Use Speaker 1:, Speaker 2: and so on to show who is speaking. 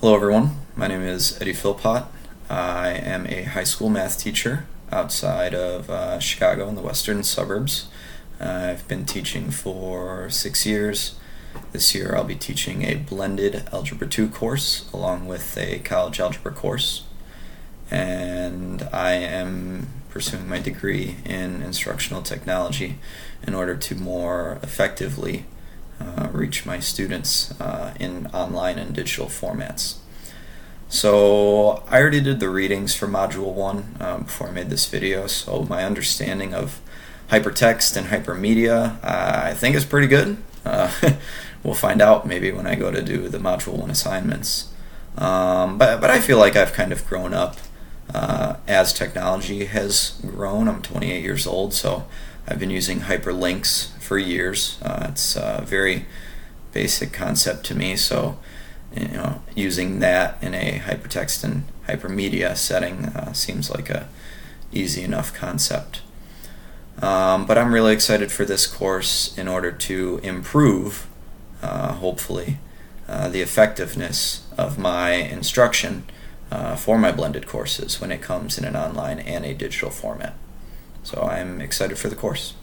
Speaker 1: Hello everyone, my name is Eddie Philpott. I am a high school math teacher outside of Chicago in the western suburbs. I've been teaching for 6 years. This year I'll be teaching a blended Algebra 2 course along with a college algebra course. And I am pursuing my degree in instructional technology in order to more effectively reach my students in online and digital formats. So I already did the readings for Module 1 before I made this video, so my understanding of hypertext and hypermedia I think is pretty good. We'll find out maybe when I go to do the Module 1 assignments. But I feel like I've kind of grown up as technology has grown. I'm 28 years old, so I've been using hyperlinks for years. It's a very basic concept to me, so using that in a hypertext and hypermedia setting seems like a easy enough concept. But I'm really excited for this course in order to improve, hopefully, the effectiveness of my instruction for my blended courses when it comes in an online and a digital format. So I'm excited for the course.